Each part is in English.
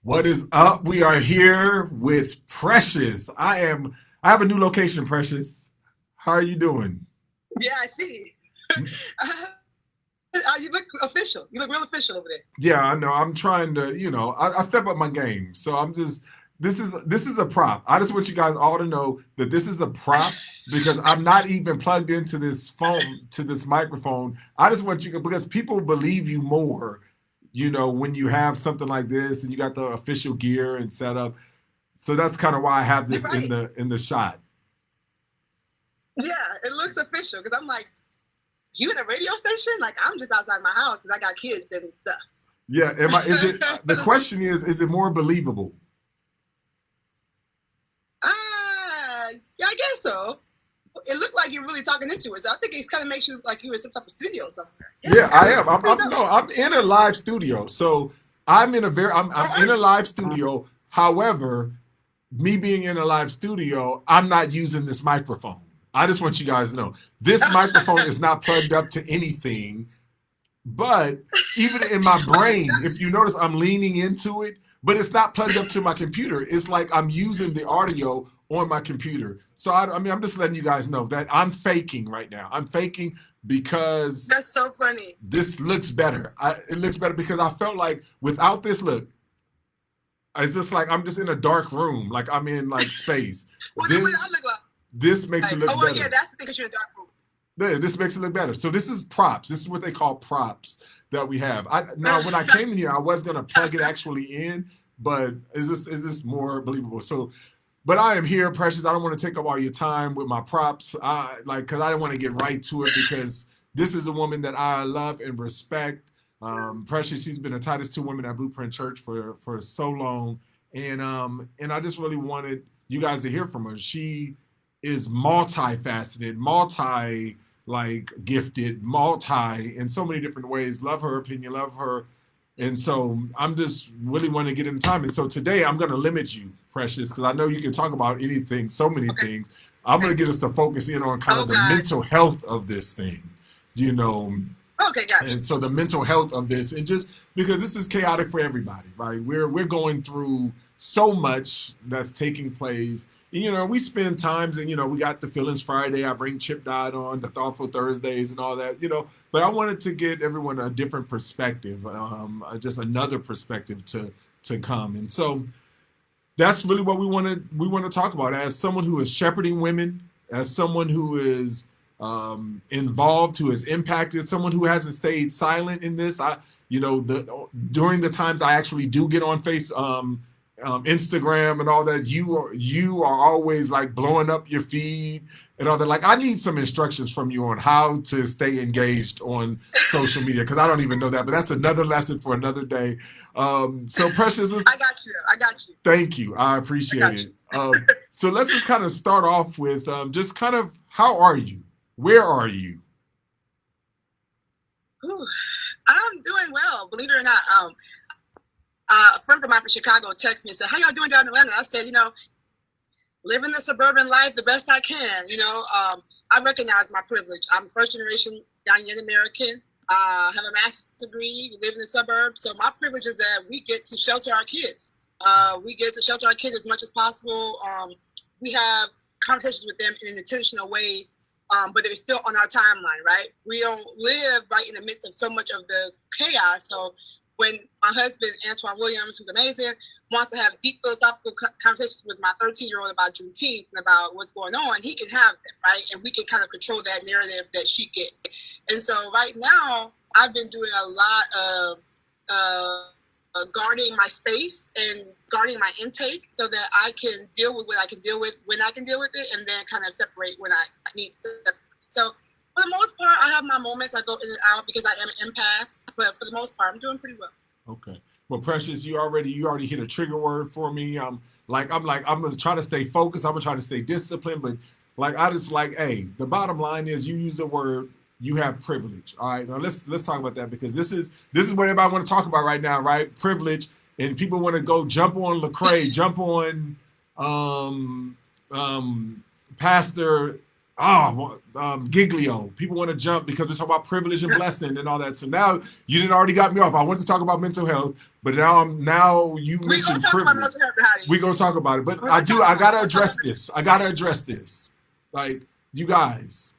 What is up? We are here with Precious. I have a new location, Precious. How are you doing? Yeah, I see. You look official. You look real official over there. Yeah, I know. I'm trying to, I step up my game. So I'm just this is a prop. I just want you guys all to know that this is a prop because I'm not even plugged into this phone to this microphone. I just want you because people believe you more, when you have something like this and you got the official gear and setup. So that's kind of why I have You're this in right. the shot. Yeah, it looks official because I'm like, you in a radio station? Like, I'm just outside my house because I got kids and Yeah, am I? Is it? The stuff. question is it more believable? Yeah, I guess so. It looked like you're really talking into it, so I think it kind of makes you like you in some type of studio somewhere. Yeah, Yeah, I am. it's pretty I'm dope. no, I'm in a live studio, so I'm Oh, in are a you? live studio. However, me being in a live studio, I'm not using this microphone. I just want you guys to know this microphone is not plugged up to anything. But even in my Okay, brain, if you notice, I'm leaning into it, but it's not plugged up to my computer. It's like I'm using the audio on my computer. So I mean, I'm just letting you guys know that I'm faking right now. I'm faking because that's so funny. this looks better. It looks better because I felt like without this look, it's just like I'm just in a dark room, like I'm in like space. What do This I look this makes it like? Oh, look well, yeah, better. that's the thing because you're in a dark room. Yeah, this makes it look better. So this is props. This is what they call props that we have. Now when I came in here, I was gonna plug it actually in, but is this more believable? So, but I am here, Precious. I don't want to take up all your time with my props. Because I don't want to get right to it because this is a woman that I love and respect. Precious, she's been a Titus 2 woman at Blueprint Church for so long, and I just really wanted you guys to hear from her. She is multifaceted, multi like gifted, multi in so many different ways. Love her opinion, love her. And so I'm just really want to get in time. And so today I'm going to limit you, Precious, because I know you can talk about anything, so many Okay. things. I'm going to get us to focus in on kind Oh of the God. mental health of this thing, you know. Okay, gotcha. And so the mental health of this, and just because this is chaotic for everybody, right? We're going through so much that's taking place. And, we spend times, and we got the feelings Friday. I bring Chip Dodd on the thoughtful Thursdays and all that, But I wanted to get everyone a different perspective, just another perspective to come. And so that's really what we want to talk about as someone who is shepherding women, as someone who is involved, who is impacted, someone who hasn't stayed silent in this. The during the times I actually do get on Instagram and all that, you are always like blowing up your feed and all that. Like I need some instructions from you on how to stay engaged on social media because I don't even know that. But that's another lesson for another day. So Precious, I got you. I got you. thank you. I I appreciate got it. you. So let's just kind of start off with just kind of how are you? Where are you? Whew. I'm doing well, believe it or not. A friend from mine from Chicago texted me and said, "How y'all doing down in Atlanta?" I said, living the suburban life the best I can. I recognize my privilege. I'm first generation Ghanaian American. Have a master's degree. We live in the suburbs, so my privilege is that we get to shelter our kids. We get to shelter our kids as much as possible. We have conversations with them in intentional ways, but they're still on our timeline, right? We don't live right in the midst of so much of the chaos. So when my husband, Antoine Williams, who's amazing, wants to have deep philosophical conversations with my 13-year-old about Juneteenth and about what's going on, he can have them, right? And we can kind of control that narrative that she gets. And so right now, I've been doing a lot of guarding my space and guarding my intake so that I can deal with what I can deal with when I can deal with it, and then kind of separate when I need to separate. So for the most part, I have my moments. I go in and out because I am an empath, but for the most part, I'm doing pretty well. Okay. Well, Precious, you already hit a trigger word for me. I'm gonna try to stay focused. I'm gonna try to stay disciplined, but like I just like, hey, the bottom line is you use the word you have privilege. All right. Now let's talk about that because this is what everybody want to talk about right now, right? Privilege, and people want to go jump on Lecrae, jump on um Pastor Giglio. People want to jump because we talk about privilege and blessing and all that. So now you didn't already got me off. I want to talk about mental health, but now you mentioned privilege. We're gonna talk about it. But I gotta address this. I gotta address this. Like, you guys,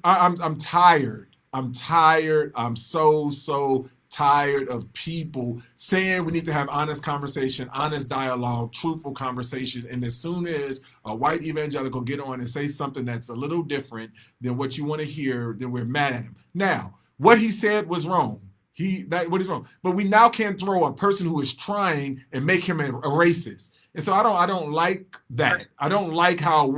I'm tired. I'm tired. I'm so tired of people saying we need to have honest conversation, honest dialogue, truthful conversation. And as soon as a white evangelical get on and say something that's a little different than what you want to hear, then we're mad at him. Now, what he said was wrong. What is wrong? But we now can't throw a person who is trying and make him a racist. And so I don't like that. I don't like how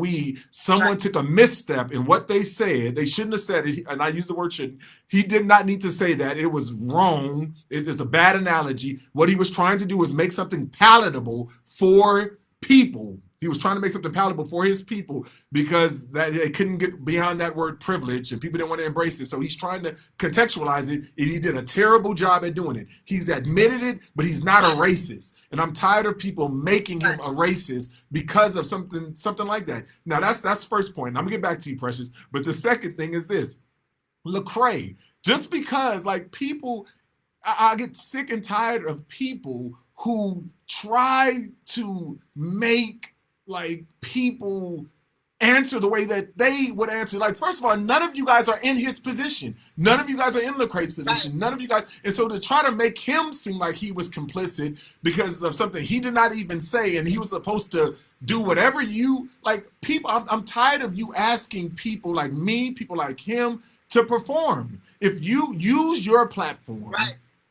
someone took a misstep in what they said. They shouldn't have said it. And I use the word shouldn't. He did not need to say that. It was wrong. It's a bad analogy. What he was trying to do was make something palatable for people. He was trying to make something palatable for his people because they couldn't get beyond that word privilege and people didn't want to embrace it. So he's trying to contextualize it, and he did a terrible job at doing it. He's admitted it, but he's not a racist. And I'm tired of people making him a racist because of something like that. Now, that's first point. I'm going to get back to you, Precious. But the second thing is this. Lecrae, just because, like, people, I get sick and tired of people who try to make like people answer the way that they would answer. Like, first of all, none of you guys are in his position. None of you guys are in Lecrae's position. None of you guys. And so to try to make him seem like he was complicit because of something he did not even say, and he was supposed to do whatever you like. People, I'm tired of you asking people like me, people like him, to perform. If you use your platform,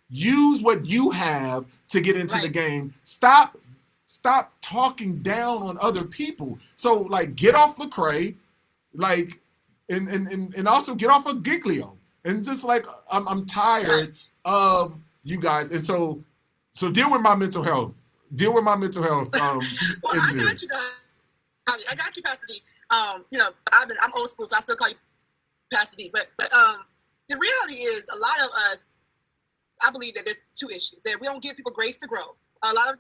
use what you have to get into the game. Stop talking down on other people. So, like, get off Lecrae, like, and also get off of Giglio. And just like, I'm tired of you guys. And so deal with my mental health. Deal with my mental health. Well, I got you, I got you, Pastor D. You know, I'm old school, so I still call you Pastor D. But the reality is, a lot of us, I believe that there's two issues. That we don't give people grace to grow. A lot of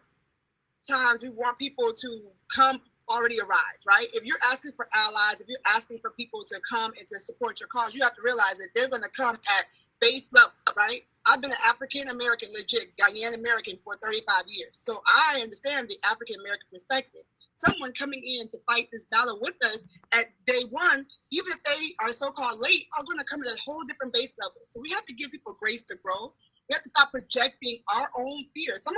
times we want people to come already arrived, right? If you're asking for allies, if you're asking for people to come and to support your cause, you have to realize that they're going to come at base level, right? I've been an African-American, legit Ghanaian American for 35 years. So I understand the African-American perspective. Someone coming in to fight this battle with us at day one, even if they are so-called late, are going to come at a whole different base level. So we have to give people grace to grow. We have to stop projecting our own fears. Some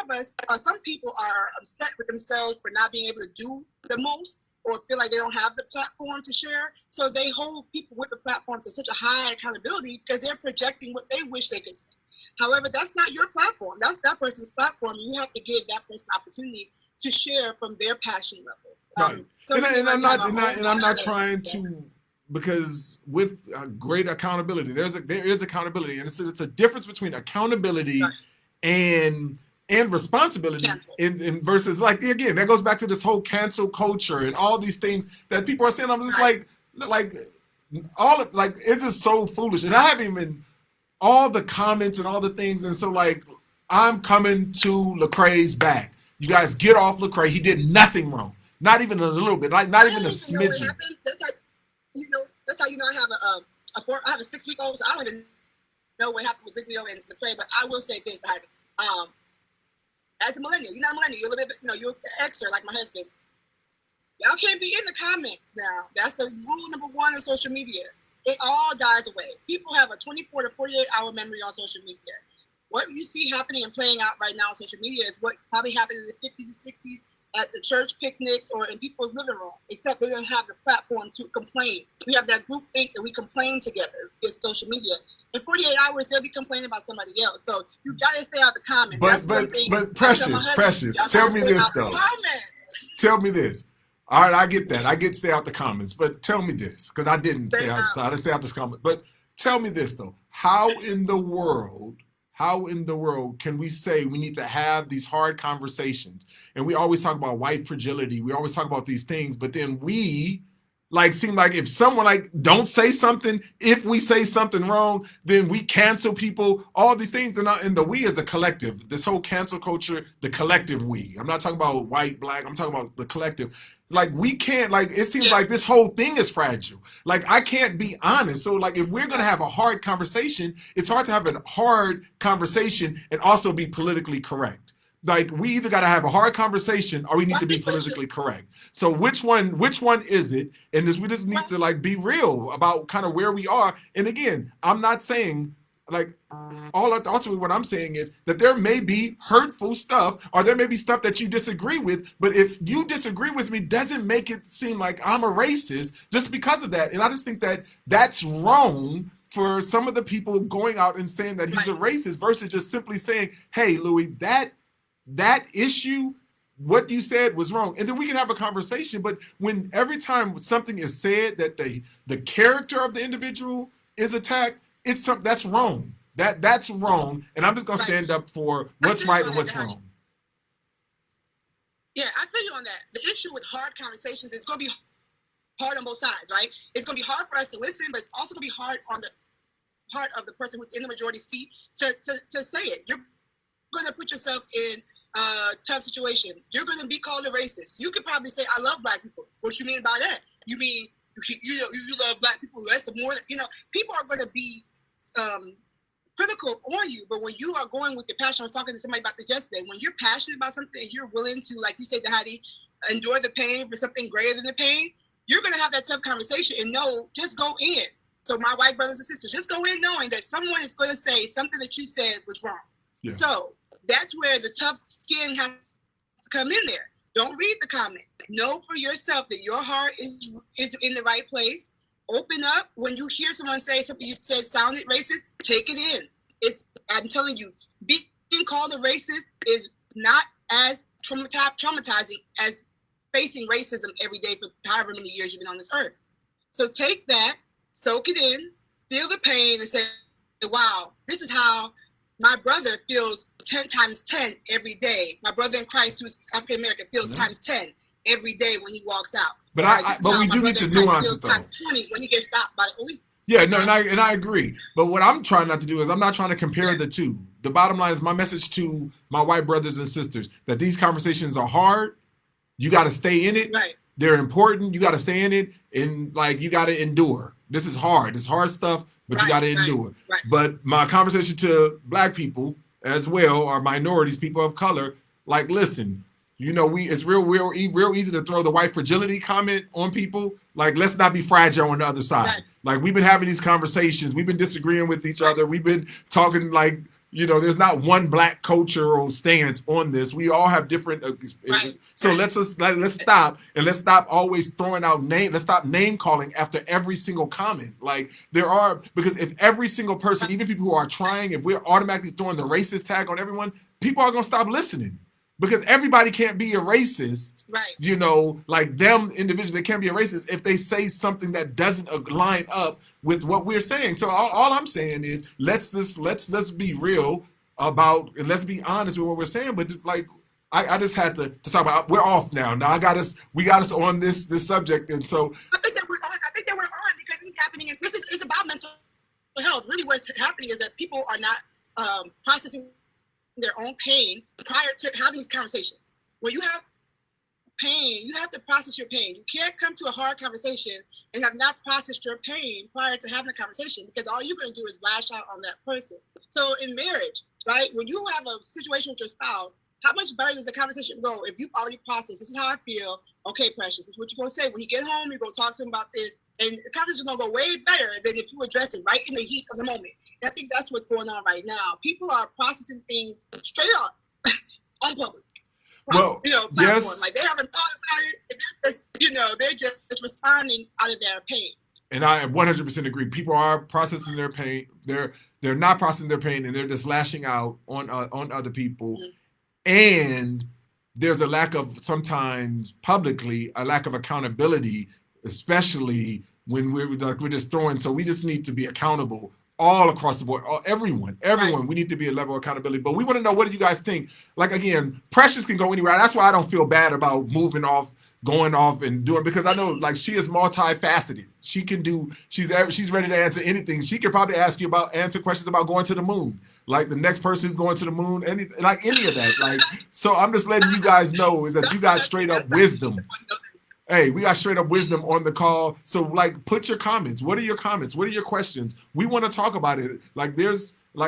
people are upset with themselves for not being able to do the most or feel like they don't have the platform to share. So they hold people with the platform to such a high accountability because they're projecting what they wish they could say. However, that's not your platform. That's that person's platform. You have to give that person opportunity to share from their passion level. Right. So I'm not trying to, because with great accountability, there is accountability, and it's a difference between accountability and responsibility, and versus, like, again, that goes back to this whole cancel culture and all these things that people are saying. I'm just like all of, like, it's just so foolish, and I haven't even all the comments and all the things, and so, like, I'm coming to Lecrae's back. You guys get off Lecrae. He did nothing wrong, not even a little bit, like not even a smidgen. That's how you know I have a 6-week-old, so I don't even know what happened with Giglio and Lecrae, but I will say this, as a millennial, you're not a millennial, you're a little bit, you're an Xer like my husband. Y'all can't be in the comments now. That's the rule number one on social media. It all dies away. People have a 24 to 48-hour memory on social media. What you see happening and playing out right now on social media is what probably happened in the 50s and 60s at the church picnics or in people's living room, except they don't have the platform to complain. We have that group think and we complain together. It's social media. In 48 hours, they'll be complaining about somebody else. So you got to stay out the comments. But Precious, tell me this, though. Tell me this. All right, I get that. I get stay out the comments. But tell me this, because I didn't stay outside. I didn't stay out this comment. But tell me this, though. How in the world can we say we need to have these hard conversations? And we always talk about white fragility. We always talk about these things. But then we like seem like if someone like don't say something, if we say something wrong, then we cancel people, all these things. And the we as a collective, this whole cancel culture, the collective we. I'm not talking about white, black, I'm talking about the collective. Like we can't, like it seems like this whole thing is fragile. Like I can't be honest. So like if we're gonna have a hard conversation, it's hard to have a hard conversation and also be politically correct. Like we either got to have a hard conversation or we need to be politically correct. So which one is it? And we just need to like be real about kind of where we are. And again, I'm not saying like ultimately what I'm saying is that there may be hurtful stuff or there may be stuff that you disagree with, but if you disagree with me doesn't make it seem like I'm a racist just because of that. And I just think that that's wrong for some of the people going out and saying that he's a racist versus just simply saying, hey, Louis, that issue, what you said was wrong. And then we can have a conversation. But when every time something is said that the character of the individual is attacked, that's wrong. That's wrong. And I'm just gonna stand up for what's right and what's wrong. Yeah, I feel you on that. The issue with hard conversations is gonna be hard on both sides, right? It's gonna be hard for us to listen, but it's also gonna be hard on the part of the person who's in the majority seat to say it. You're gonna put yourself in tough situation. You're going to be called a racist. You could probably say, I love black people. What you mean by that? You mean you love black people less or more? People are going to be critical on you, but when you are going with your passion, I was talking to somebody about this yesterday, when you're passionate about something and you're willing to, like you said, Dhati, endure the pain for something greater than the pain, you're going to have that tough conversation and know, just go in. So my white brothers and sisters, just go in knowing that someone is going to say something that you said was wrong. Yeah. So that's where the tough skin has to come in there. Don't read the comments. Know for yourself that your heart is in the right place. Open up. When you hear someone say something you said sounded racist, take it in. I'm telling you, being called a racist is not as traumatizing as facing racism every day for however many years you've been on this earth. So take that, soak it in, feel the pain, and say, wow, this is how my brother feels 10 times 10 every day. My brother in Christ, who's African American, feels times 10 every day when he walks out. But but we do need to nuance it though. Times 20 when he gets stopped by the police. Yeah, no, and I agree. But what I'm trying not to do is I'm not trying to compare the two. The bottom line is my message to my white brothers and sisters that these conversations are hard. You got to stay in it. Right. They're important. You got to stay in it, and like you got to endure. This is hard. It's hard stuff, but you got to endure. Right. But my conversation to black people as well, or minorities, people of color, like listen. It's real easy to throw the white fragility comment on people. Like, let's not be fragile on the other side. Right. Like, we've been having these conversations. We've been disagreeing with each other. We've been talking like, there's not one black cultural stance on this. We all have different. So let's stop and let's stop always throwing out Let's stop name calling after every single comment. Like because if every single person, even people who are trying, if we're automatically throwing the racist tag on everyone, people are going to stop listening. Because everybody can't be a racist, right? Like them individually, they can't be a racist if they say something that doesn't line up with what we're saying. So all I'm saying is let's be real about and let's be honest with what we're saying. But like I just had to talk about. We're off now. Now we got us on this subject, and so I think that we're on because it's happening. It's about mental health. Really, what's happening is that people are not processing their own pain prior to having these conversations. When you have pain, you have to process your pain. You can't come to a hard conversation and have not processed your pain prior to having a conversation because all you're going to do is lash out on that person. So in marriage, right, when you have a situation with your spouse, how much better does the conversation go if you've already processed, this is how I feel, okay, precious, this is what you're going to say. When you get home, you're going to talk to him about this, and the conversation is going to go way better than if you address it right in the heat of the moment. I think that's what's going on right now. People are processing things straight up on public. Well, platform. Yes. Like they haven't thought about it. They're just responding out of their pain. And I 100% agree. People are processing their pain. They're not processing their pain, and they're just lashing out on other people. Mm-hmm. And there's a lack of sometimes publicly a lack of accountability, especially when we're just throwing. So we just need to be accountable. All across the board, everyone, right. We need to be a level of accountability. But we want to know, what do you guys think? Like, again, Precious can go anywhere. That's why I don't feel bad about moving off going off and doing, because I know like she is multifaceted. She can do, she's ready to answer anything. She could probably answer questions about going to the moon. Like the next person who's going to the moon, any of that. Like, so I'm just letting you guys know is that you got straight up wisdom. Hey, we got straight up wisdom on the call. So like, put your comments. What are your comments? What are your questions? We want to talk about it. Like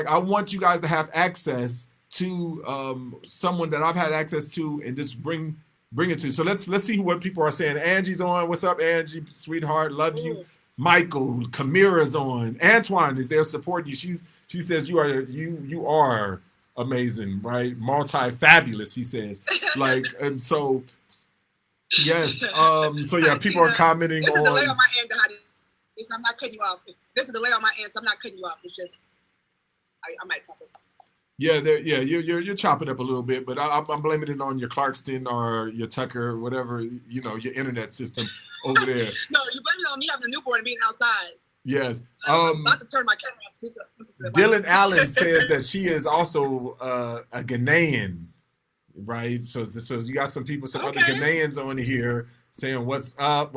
I want you guys to have access to someone that I've had access to and just bring it to. So let's see what people are saying. Angie's on. What's up, Angie? Sweetheart, love you. Michael, Kamira's on. Antoine is there supporting you. She says you are amazing, right? Multi-fabulous, he says. Like, and so yes. So yeah, people are commenting on. There's a delay on my end, Dhati. I'm not cutting you off. There's a delay on my end, so I'm not cutting you off. It's just I might talk about it. Yeah, you're chopping up a little bit, but I'm blaming it on your Clarkston or your Tucker, whatever, your internet system over there. No, you blame it on me having a newborn and being outside. Yes. I'm about to turn my camera off. Dylan Allen says that she is also a Ghanaian, right? So you got some people, some other Ghanaians on here saying, what's up?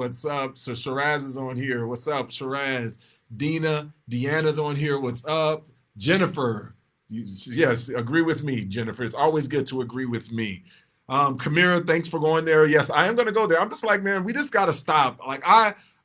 So Shiraz is on here. What's up, Shiraz? Deanna's on here. What's up? Jennifer. Yes, agree with me, Jennifer. It's always good to agree with me. Kamira, thanks for going there. Yes, I am going to go there. I'm just like, man, we just got to stop. Like,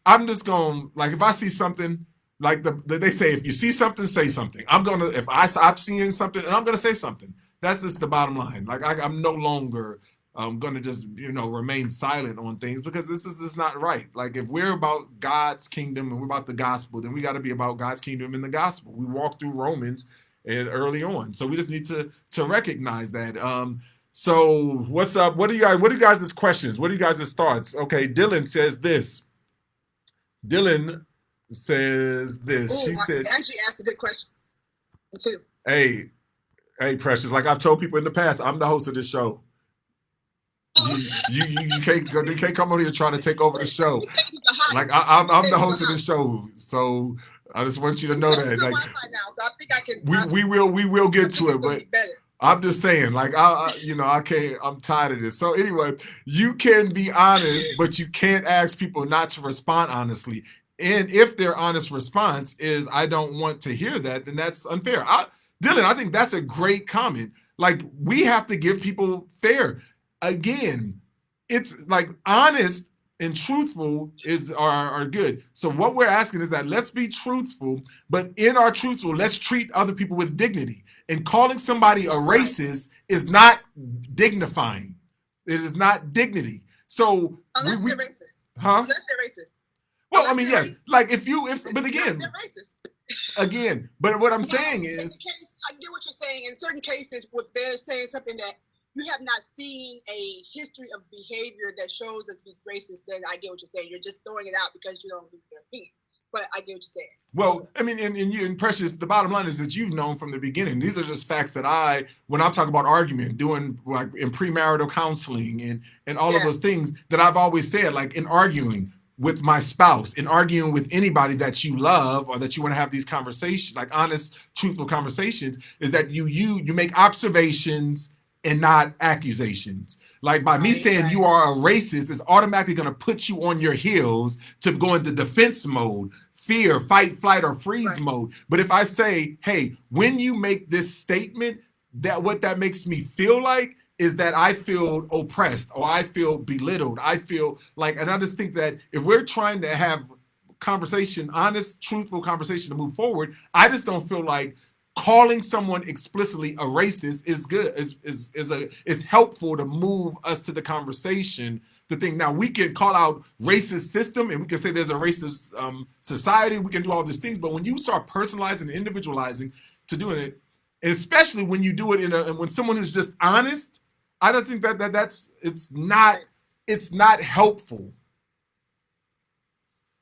I'm just going, like, if I see something, like they say, if you see something, say something. I'm going to, if I've seen something, and I'm going to say something. That's just the bottom line. Like, I'm no longer going to just, remain silent on things, because this is just not right. Like, if we're about God's kingdom and we're about the gospel, then we got to be about God's kingdom and the gospel. We walk through Romans and early on. So we just need to recognize that. So what's up? What are you guys' questions? What are you guys' thoughts? Okay, Dylan says this. She said, Angie asked a good question too. Hey, Precious, like I've told people in the past, I'm the host of this show. You can't come on here trying to take over the show. Like I'm the host of this show. So I just want you to know that. Like, so I think I can. We will get to it, but I'm just saying, like I can't. I'm tired of this. So anyway, you can be honest, but you can't ask people not to respond honestly. And if their honest response is, "I don't want to hear that," then that's unfair. Dylan, I think that's a great comment. Like, we have to give people fair. Again, it's like honest and truthful are good. So what we're asking is that let's be truthful, but in our truthful, let's treat other people with dignity. And calling somebody a racist is not dignifying. It is not dignity. So unless they're racist. Huh? Unless they're racist. Well, I mean, yes. Like but again, they're racist. Again, but what I'm saying is, I get what you're saying. In certain cases, where they're saying something that you have not seen a history of behavior that shows us to be racist, then I get what you're saying. You're just throwing it out because you don't agree with their opinion. But I get what you're saying. Well, I mean, and Precious, the bottom line is that you've known from the beginning. These are just facts that when I talk about argument, doing like in premarital counseling and all of those things that I've always said, like in arguing with my spouse, in arguing with anybody that you love or that you want to have these conversations, like honest, truthful conversations, is that you make observations and not accusations. Like by me saying you are a racist is automatically going to put you on your heels to go into defense mode, fear, fight, flight, or freeze mode. But if I say, hey, when you make this statement, what that makes me feel like is that I feel oppressed or I feel belittled. I feel like, and I just think that if we're trying to have conversation, honest, truthful conversation to move forward, I just don't feel like calling someone explicitly a racist is good, is helpful to move us to the conversation. The thing now, we can call out racist system and we can say there's a racist society. We can do all these things, but when you start personalizing and individualizing to doing it, and especially when you do it when someone who's just honest, I don't think it's not helpful.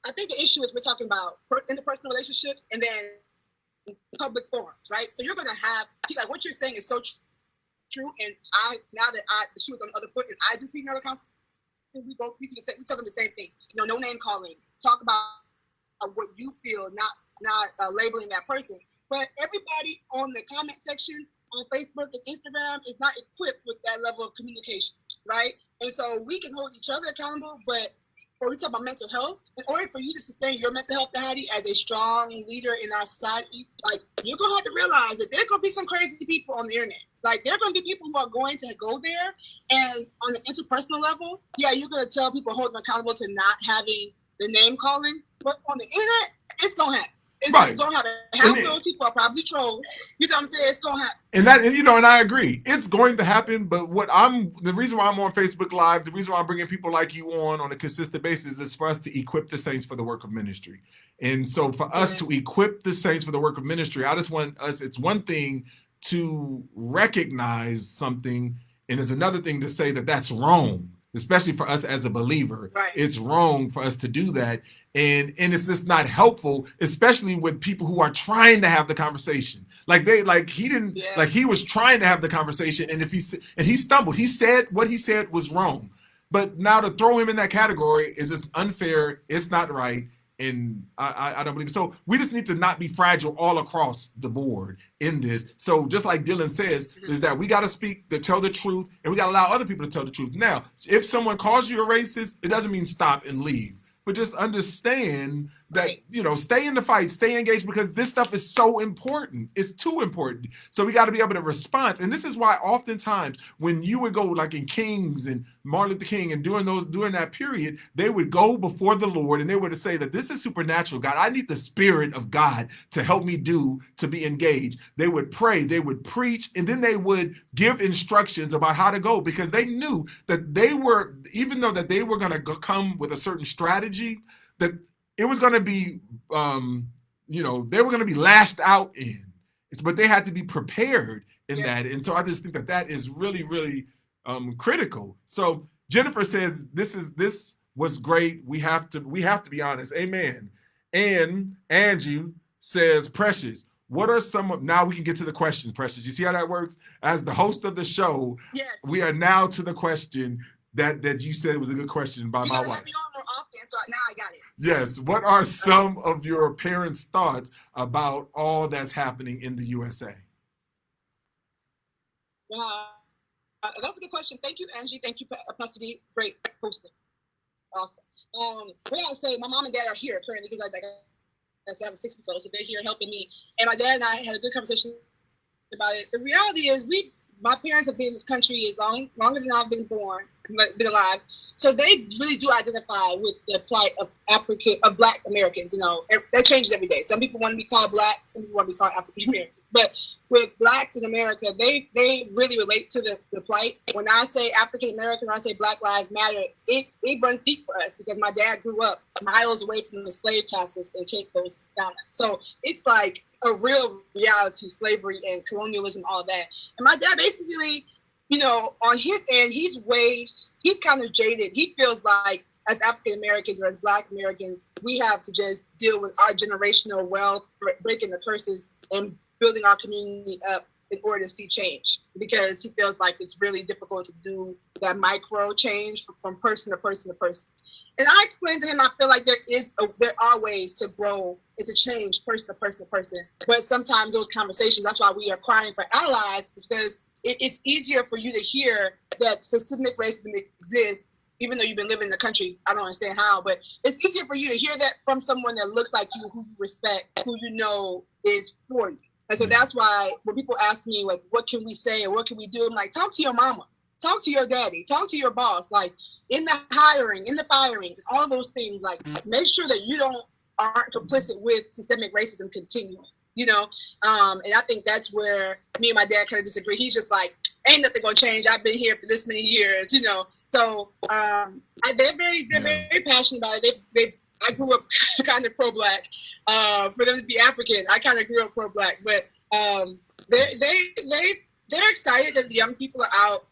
I think the issue is we're talking about interpersonal relationships and then public forums, right? So you're going to have people, like what you're saying is so true. And now that the shoe is on the other foot and I do premarital counseling, we tell them the same thing. No name calling. Talk about what you feel, not labeling that person. But everybody on the comment section on Facebook and Instagram is not equipped with that level of communication, right? And so we can hold each other accountable, but when we talk about mental health, in order for you to sustain your mental health, Dhati, as a strong leader in our society, like, you're going to have to realize that there are going to be some crazy people on the internet. Like, there are going to be people who are going to go there, and on an interpersonal level, yeah, you're going to tell people, hold them accountable to not having the name calling, but on the internet, it's going to happen. It's going to happen. Half of those people are probably trolls. You know what I'm saying? It's going to happen. And I agree. It's going to happen, but the reason why I'm on Facebook Live, the reason why I'm bringing people like you on a consistent basis is for us to equip the saints for the work of ministry. And so for us to equip the saints for the work of ministry, I just want us, it's one thing to recognize something, and it's another thing to say that that's wrong. Especially for us as a believer, It's wrong for us to do that. And it's just not helpful, especially with people who are trying to have the conversation. He was trying to have the conversation, and he stumbled. He said what he said was wrong. But now to throw him in that category is just unfair. It's not right. And I don't believe it. So we just need to not be fragile all across the board in this. So just like Dylan says, is that we got to speak, to tell the truth, and we got to allow other people to tell the truth. Now, if someone calls you a racist, it doesn't mean stop and leave. But just understand that, stay in the fight, stay engaged, because this stuff is so important. It's too important. So we got to be able to respond. And this is why oftentimes when you would go like in Kings and Martin Luther King and during that period, they would go before the Lord and they would say that this is supernatural, God. I need the Spirit of God to help me to be engaged. They would pray, they would preach, and then they would give instructions about how to go, because they knew that even though that they were going to come with a certain strategy, that it was going to be, they were going to be lashed out in. But they had to be prepared in that. And so I just think that is really, really critical. So Jennifer says, this was great. We have to be honest. Amen. And Angie says, Precious, what are now we can get to the questions, Precious. You see how that works? As the host of the show, we are now to the question that you said was a good question by my wife. Have me on more often, so now I got it. Yes. What are some of your parents' thoughts about all that's happening in the USA? That's a good question. Thank you, Angie. Thank you, Pastor D. Great posting. Awesome. What I say, my mom and dad are here currently because I have a 6-week-old, so they're here helping me. And my dad and I had a good conversation about it. The reality is, my parents have been in this country longer than I've been alive. So they really do identify with the plight of Black Americans. That changes every day. Some people want to be called Black, some people want to be called African American. But with Blacks in America, they really relate to the plight. When I say African American, when I say Black Lives Matter, it runs deep for us because my dad grew up miles away from the slave castles in Cape Coast, Ghana. So it's like a real reality, slavery and colonialism, all that. And my dad basically, on his end, he's kind of jaded. He feels like as African Americans or as Black Americans, we have to just deal with our generational wealth, breaking the curses and building our community up in order to see change, because he feels like it's really difficult to do that micro change from person to person to person. And I explained to him, I feel like there are ways to grow and to change person to person to person. But sometimes those conversations, that's why we are crying for allies, because it's easier for you to hear that systemic racism exists, even though you've been living in the country. I don't understand how, but it's easier for you to hear that from someone that looks like you, who you respect, who you know is for you. And so that's why when people ask me, like, what can we say or what can we do? I'm like, talk to your mama, talk to your daddy, talk to your boss. Like, in the hiring, in the firing, all those things, like, make sure that you aren't complicit with systemic racism continuing, And I think that's where me and my dad kind of disagree. He's just like, ain't nothing gonna change. I've been here for this many years, So they're very passionate about it. I grew up kind of pro-Black. For them to be African, I kind of grew up pro-Black, but they're excited that the young people are out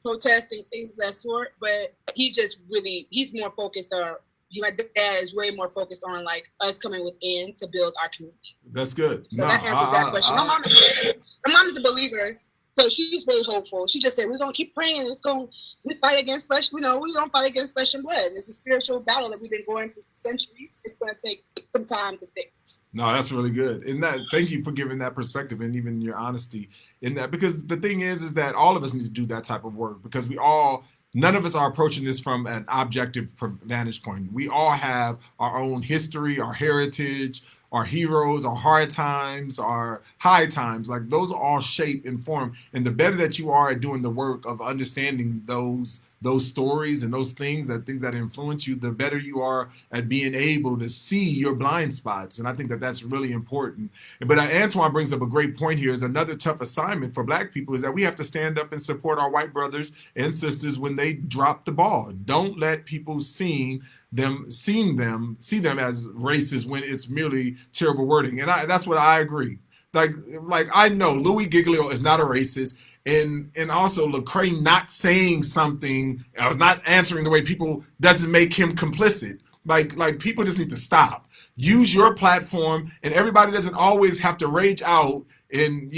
protesting, things of that sort. But he's more focused on. My dad is way more focused on like us coming within to build our community. That's good. So that answers that question. My mom is a believer. So she's very hopeful. She just said, we're going to keep praying. We fight against flesh. We don't fight against flesh and blood. It's a spiritual battle that we've been going through for centuries. It's going to take some time to fix. No, that's really good. And thank you for giving that perspective and even your honesty in that. Because the thing is that all of us need to do that type of work, because we all none of us are approaching this from an objective vantage point. We all have our own history, our heritage, our heroes, our hard times, our high times. Like those are all shape and form. And the better that you are at doing the work of understanding those stories and those things that influence you, the better you are at being able to see your blind spots. And I think that that's really important. But Antoine brings up a great point here. Is another tough assignment for Black people is that we have to stand up and support our white brothers and sisters when they drop the ball. Don't let people see them as racist when it's merely terrible wording. And that's what I agree. Like I know Louis Giglio is not a racist, and also Lecrae not saying something or not answering the way people doesn't make him complicit. Like people just need to stop. Use your platform, and everybody doesn't always have to rage out and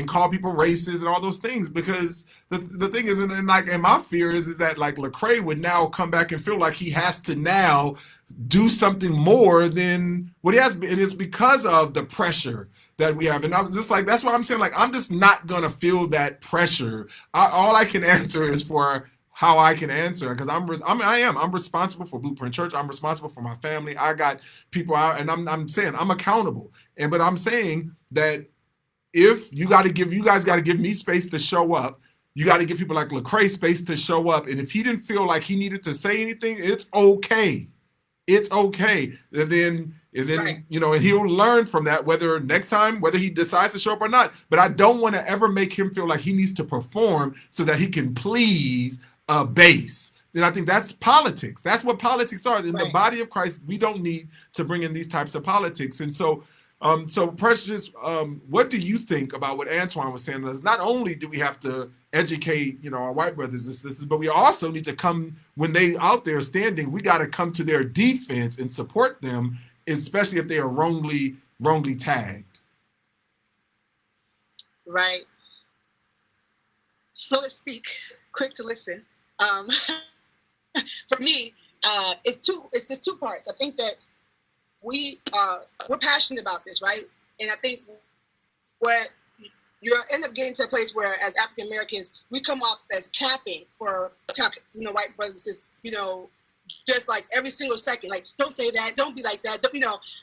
call people racist and all those things, because the thing is, and my fear is that like Lecrae would now come back and feel like he has to now do something more than what he has been, and it's because of the pressure that we have. And I'm just like, that's why I'm saying, like, I'm just not gonna feel that pressure. All I can answer is for how I can answer, because I'm responsible for Blueprint Church. I'm responsible for my family. I got people out, and I'm saying I'm accountable. But I'm saying that if you guys got to give me space to show up. You got to give people like Lecrae space to show up. And if he didn't feel like he needed to say anything, it's okay. It's okay. And then right. And he'll learn from that, whether next time, whether he decides to show up or not. But I don't want to ever make him feel like he needs to perform so that he can please a base. And I think that's politics. That's what politics are. In the body of Christ, we don't need to bring in these types of politics. And so Precious, what do you think about what Antoine was saying? Not only do we have to educate, our white brothers and sisters, but we also need to come, when they out there standing, we got to come to their defense and support them, especially if they are wrongly tagged. Right. Slow to speak, quick to listen. For me, it's just two parts. I think that we're passionate about this, right? And I think what you end up getting to a place where, as African Americans, we come off as capping for white brothers and sisters, just like every single second, like, don't say that, don't be like that.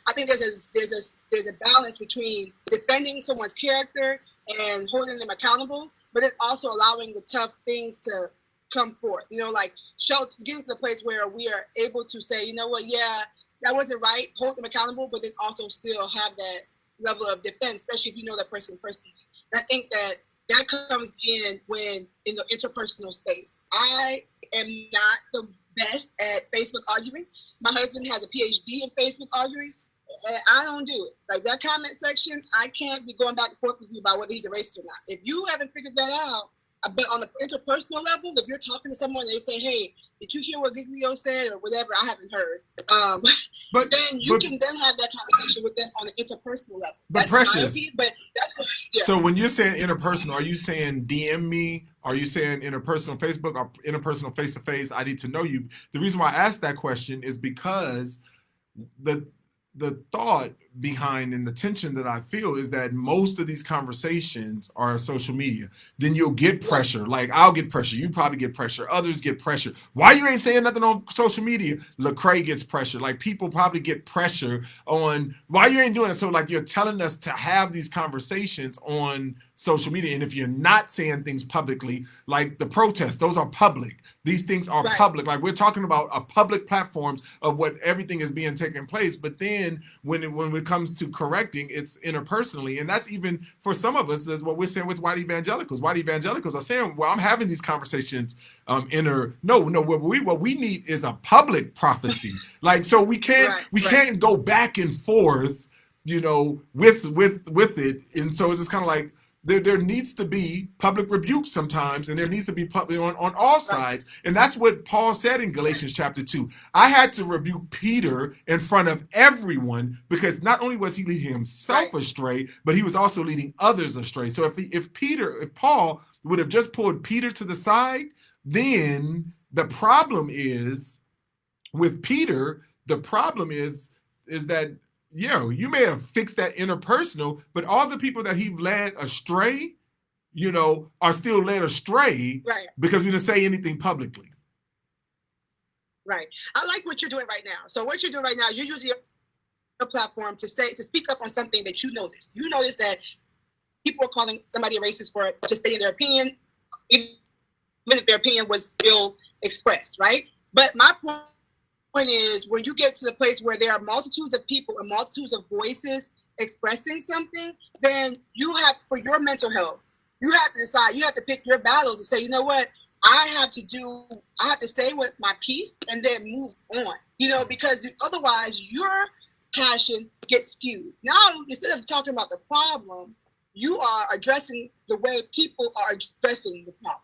I think there's a balance between defending someone's character and holding them accountable, but then also allowing the tough things to come forth. Getting to the place where we are able to say, you know what, yeah, that wasn't right, hold them accountable, but then also still have that level of defense, especially if you know that person personally. And I think that comes in when in the interpersonal space. I am not the best at Facebook arguing. My husband has a PhD in Facebook arguing, and I don't do it. Like that comment section, I can't be going back and forth with you about whether he's a racist or not. If you haven't figured that out, but on the interpersonal level, if you're talking to someone and they say, hey, did you hear what Giglio said or whatever? I haven't heard. But then you can then have that conversation with them on the interpersonal level. But that's Precious. Opinion, but yeah. So when you're saying interpersonal, are you saying DM me? Are you saying interpersonal Facebook or interpersonal face-to-face? I need to know you. The reason why I asked that question is because the thought behind and the tension that I feel is that most of these conversations are social media. Then you'll get pressure. Like I'll get pressure. You probably get pressure. Others get pressure. Why you ain't saying nothing on social media? Lecrae gets pressure. Like people probably get pressure on why you ain't doing it. So like you're telling us to have these conversations on social media. And if you're not saying things publicly, like the protests, those are public. These things are public. Like we're talking about a public platforms of what everything is being taken place. But then when it comes to correcting, it's interpersonally. And that's even for some of us is what we're saying with white evangelicals. White evangelicals are saying, well, I'm having these conversations what we need is a public prophecy. Like, so we can't go back and forth, with it. And so it's just kind of like, there needs to be public rebuke sometimes, and there needs to be public on all sides. And that's what Paul said in Galatians chapter 2. I had to rebuke Peter in front of everyone because not only was he leading himself astray, but he was also leading others astray. So if Paul would have just pulled Peter to the side, then the problem is with Peter, the problem is that you may have fixed that interpersonal, but all the people that he led astray, are still led astray because we didn't say anything publicly. Right. I like what you're doing right now. So what you're doing right now, you're using your platform to speak up on something that you noticed. You noticed that people are calling somebody a racist for just stating their opinion, even if their opinion was ill expressed, right? But my point is, when you get to the place where there are multitudes of people and multitudes of voices expressing something, then you have, for your mental health, you have to decide, you have to pick your battles and say, you know what, I have to say with my piece and then move on, because otherwise your passion gets skewed. Now, instead of talking about the problem, you are addressing the way people are addressing the problem.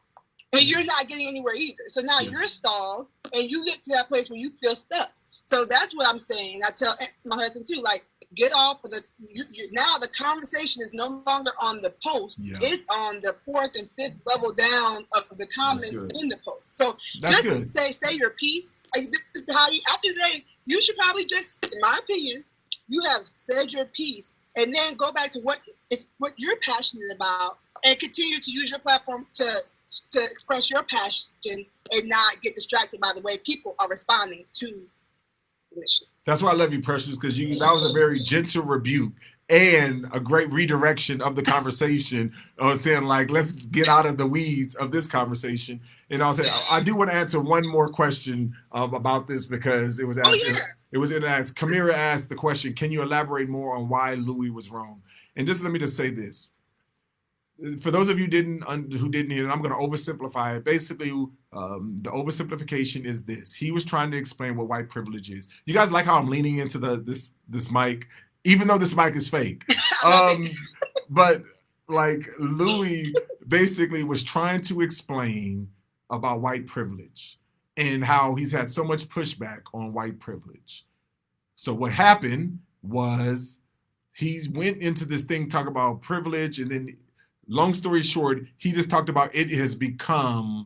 And you're not getting anywhere either. So now you're stalled and you get to that place where you feel stuck. So that's what I'm saying. I tell my husband too, like, get off of now the conversation is no longer on the post. Yeah. It's on the 4th and 5th level down of the comments in the post. So that's just say your piece. Like, this is how after today, you should probably just, in my opinion, you have said your piece and then go back to what you're passionate about and continue to use your platform to express your passion and not get distracted by the way people are responding to the mission. That's why I love you, Precious, because that was a very gentle rebuke and a great redirection of the conversation. I was saying, like, let's get out of the weeds of this conversation. And I was saying, I do want to answer one more question about this, because it was asked. It was asked. Kamira asked the question, can you elaborate more on why Louis was wrong? And let me just say this. For those of you who didn't hear it, I'm going to oversimplify it. Basically, the oversimplification is this: he was trying to explain what white privilege is. You guys like how I'm leaning into this mic, even though this mic is fake. But like, Louis basically was trying to explain about white privilege and how he's had so much pushback on white privilege. So what happened was he went into this thing talking about privilege, and then, long story short, he just talked about it has become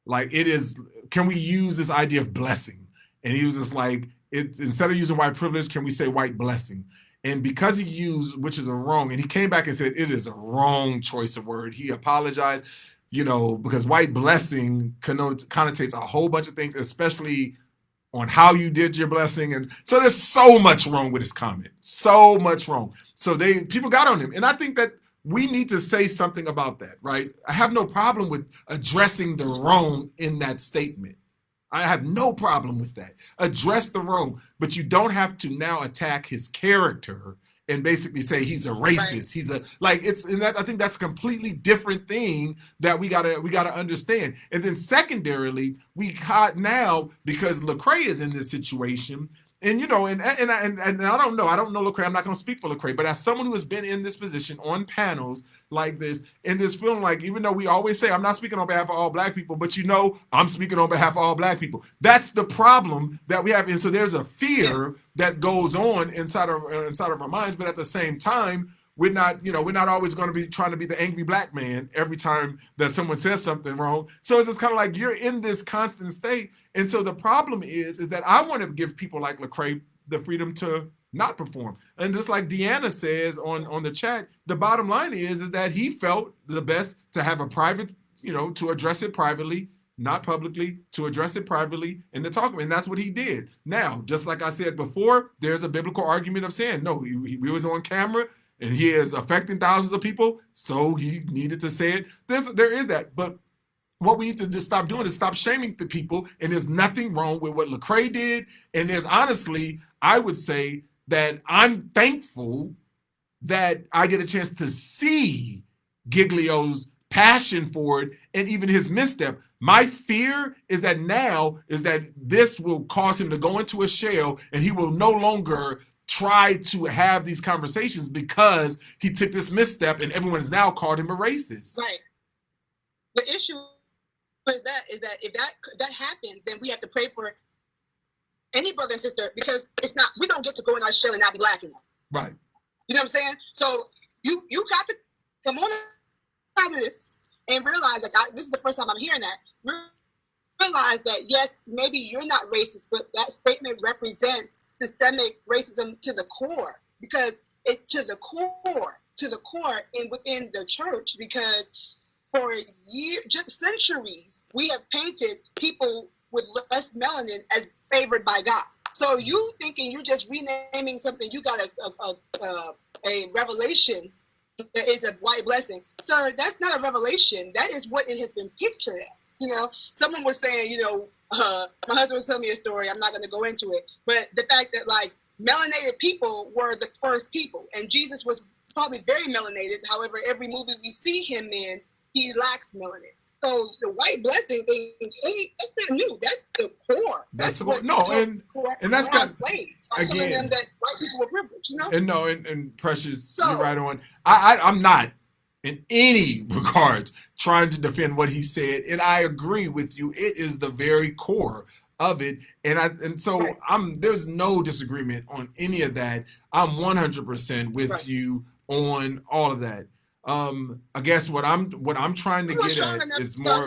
like, it is, can we use this idea of blessing? And he was just like, instead of using white privilege, can we say white blessing? And because he used, which is a wrong, and he came back and said it is a wrong choice of word. He apologized, because white blessing connotates a whole bunch of things, especially on how you did your blessing. And so there's so much wrong with his comment, so much wrong. So people got on him. And I think that we need to say something about that, right? I have no problem with addressing the wrong in that statement. I have no problem with that. Address the wrong, but you don't have to now attack his character and basically say he's a racist. Right. I think that's a completely different thing that we gotta understand. And then secondarily, we got now, because Lecrae is in this situation. And and I don't know Lecrae. I'm not going to speak for Lecrae, but as someone who has been in this position on panels like this, and this feeling like, even though we always say I'm not speaking on behalf of all black people, but I'm speaking on behalf of all black people. That's the problem that we have, and so there's a fear that goes on inside of our minds. But at the same time, we're not always going to be trying to be the angry black man every time that someone says something wrong. So it's just kind of like you're in this constant state. And so the problem is that I want to give people like Lecrae the freedom to not perform. And just like Deanna says on the chat, the bottom line is that he felt the best to have a private, to address it privately, not publicly, to address it privately and to talk about it. And that's what he did. Now, just like I said before, there's a biblical argument of saying, no, he was on camera and he is affecting thousands of people, so he needed to say it. There is that. But what we need to just stop doing is stop shaming the people. And there's nothing wrong with what Lecrae did. And there's, honestly, I would say that I'm thankful that I get a chance to see Giglio's passion for it and even his misstep. My fear is that this will cause him to go into a shell and he will no longer try to have these conversations because he took this misstep and everyone has now called him a racist. Right. The issue is that if that happens, then we have to pray for any brother and sister, because we don't get to go in our shell and not be black enough. Right. You know what I'm saying? So you got to come on out of this and realize that this is the first time I'm hearing that. Realize that, yes, maybe you're not racist, but that statement represents systemic racism to the core, because to the core and within the church, because for years, just centuries, we have painted people with less melanin as favored by God. So you thinking you're just renaming something, you got a revelation that is a white blessing. Sir, that's not a revelation. That is what it has been pictured as. You know, someone was saying, my husband was telling me a story. I'm not going to go into it. But the fact that, like, melanated people were the first people. And Jesus was probably very melanated. However, every movie we see him in, he lacks melanin. So the white blessing thing, that's not new. That's the core. That's what and that's got slaves. Telling them that white people were privileged, And Precious, you're right on. I'm not in any regards trying to defend what he said, and I agree with you. It is the very core of it, and so right. There's no disagreement on any of that. I'm 100% with right. you on all of that. I guess what I'm trying to get at is more of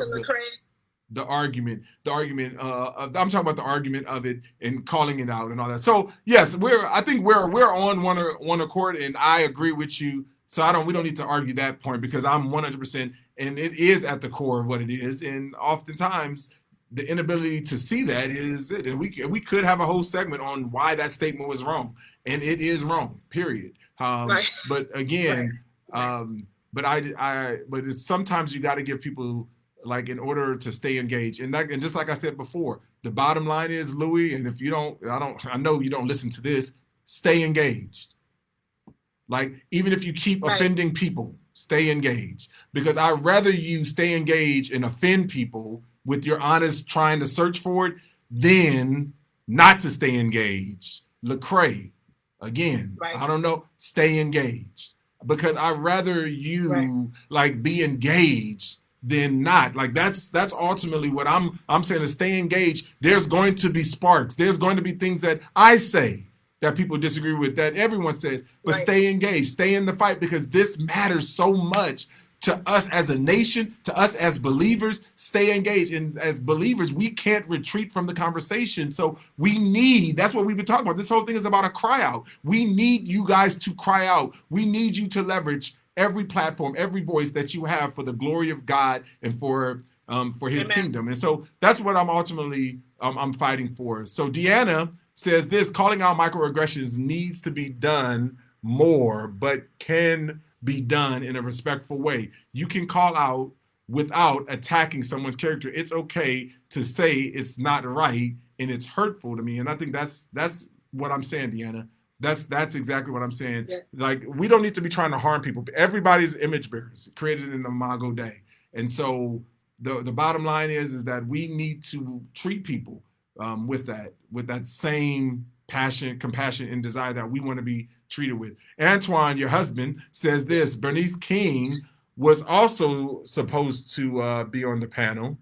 the argument. I'm talking about the argument of it and calling it out and all that. So yes, I think we're on one accord, and I agree with you. So we don't need to argue that point because I'm 100%, and it is at the core of what it is. And oftentimes the inability to see that is it. And we could have a whole segment on why that statement was wrong, and it is wrong. Period. Right. But again. Right. But it's sometimes you got to give people, like, in order to stay engaged, and just like I said before, the bottom line is, Louis, and if you don't, I know you don't listen to this, stay engaged. Like, even if you keep right. offending people, stay engaged, because I'd rather you stay engaged and offend people with your honest trying to search for it than not to stay engaged. Lecrae, again, right. I don't know, stay engaged. Because I'd rather you right. like be engaged than not. Like that's ultimately what I'm saying is stay engaged. There's going to be sparks. There's going to be things that I say that people disagree with, that everyone says, but right. stay engaged, stay in the fight, because this matters so much to us as a nation, to us as believers. Stay engaged. And as believers, we can't retreat from the conversation. So that's what we've been talking about. This whole thing is about a cry out. We need you guys to cry out. We need you to leverage every platform, every voice that you have for the glory of God and for his Amen. Kingdom. And so that's what I'm ultimately I'm fighting for. So Deanna says this: calling out microaggressions needs to be done more, but can be done in a respectful way. You can call out without attacking someone's character. It's okay to say it's not right and it's hurtful to me. And I think that's what I'm saying, Deanna. That's exactly what I'm saying. Yeah. Like, we don't need to be trying to harm people. Everybody's image bearers, created in the Imago Dei. And so the bottom line is that we need to treat people with that same passion, compassion, and desire that we want to be treated with. Antoine, your husband, says this: Bernice King was also supposed to be on the panel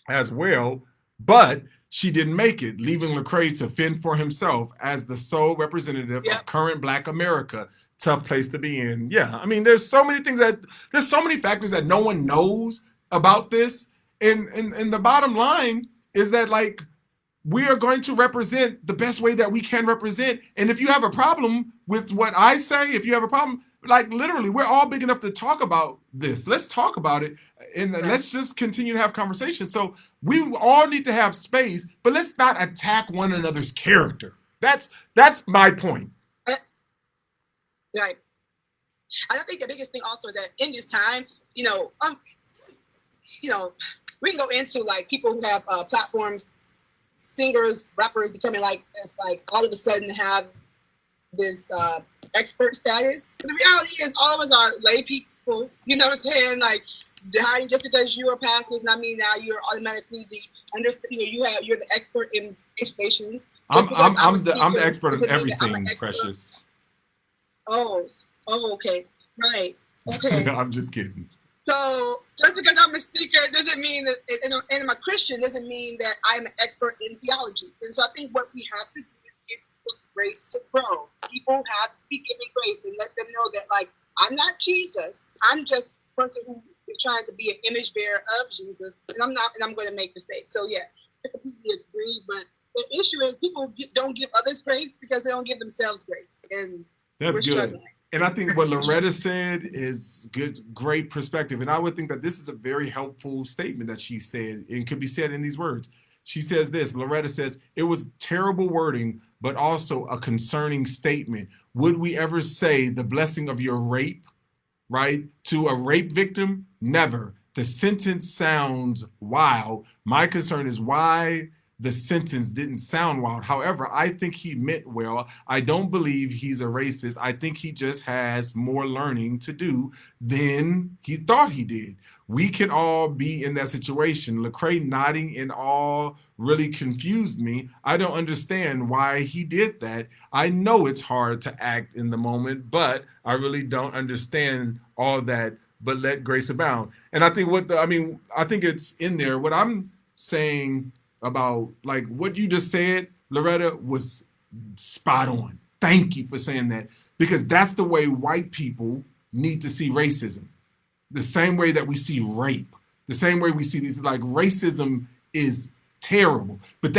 as well, but she didn't make it, leaving Lecrae to fend for himself as the sole representative of current Black America. Tough place to be in. Yeah, I mean, there's so many factors that no one knows about this, and the bottom line is that, like, we are going to represent the best way that we can represent. And if you have a problem with what I say, if you have a problem, like, literally, we're all big enough to talk about this. Let's talk about it, and let's just continue to have conversations. So we all need to have space, but let's not attack one another's character. That's my point. Right. I think the biggest thing also is that in this time, we can go into, like, people who have platforms, singers, rappers becoming like all of a sudden have this expert status. But the reality is, all of us are lay people. You know what I'm saying? Like, Dhati, just because you're a pastor does not mean now you're automatically you're the expert in situations. I'm the expert in everything, Precious. Oh, okay, right, okay. I'm just kidding. So just because I'm a speaker doesn't mean that, and I'm a Christian doesn't mean that I'm an expert in theology. And so I think what we have to do is give people grace to grow. People have to be given grace and let them know that, like, I'm not Jesus. I'm just a person who is trying to be an image bearer of Jesus, and I'm going to make mistakes. So yeah, I completely agree. But the issue is people don't give others grace because they don't give themselves grace, and we're struggling. And I think what Loretta said is good, great perspective. And I would think that this is a very helpful statement that she said, and could be said in these words. She says this, Loretta says, it was terrible wording, but also a concerning statement. Would we ever say the blessing of your rape, right, to a rape victim? Never. The sentence sounds wild. My concern is why the sentence didn't sound wild. However, I think he meant well. I don't believe he's a racist. I think he just has more learning to do than he thought he did. We can all be in that situation. Lecrae nodding in awe really confused me. I don't understand why he did that. I know it's hard to act in the moment, but I really don't understand all that. But let grace abound. And I think I think it's in there. What I'm saying about like what you just said, Loretta, was spot on. Thank you for saying that, because that's the way white people need to see racism. The same way that we see rape, the same way we see these, like, racism is terrible. But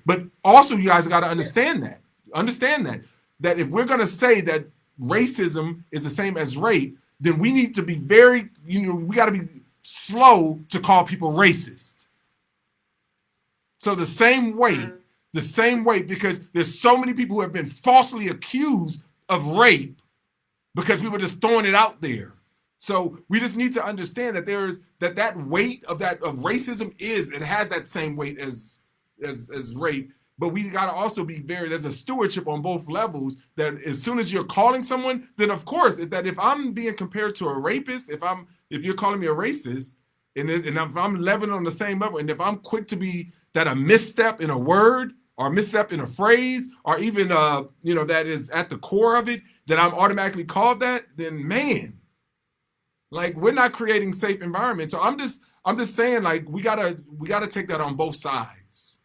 but also you guys got to understand that if we're going to say that racism is the same as rape, then we need to be very, we got to be slow to call people racist. So the same way, because there's so many people who have been falsely accused of rape because we were just throwing it out there. So we just need to understand that there's that weight of racism it has that same weight as rape. But we got to also be there's a stewardship on both levels, that as soon as you're calling someone, then of course, that if I'm being compared to a rapist, if you're calling me a racist, and if I'm leveling on the same level, and if I'm quick to be that a misstep in a word or a misstep in a phrase, or even that is at the core of it, that I'm automatically called that, then man, like, we're not creating safe environments. So I'm just saying, like, we gotta take that on both sides.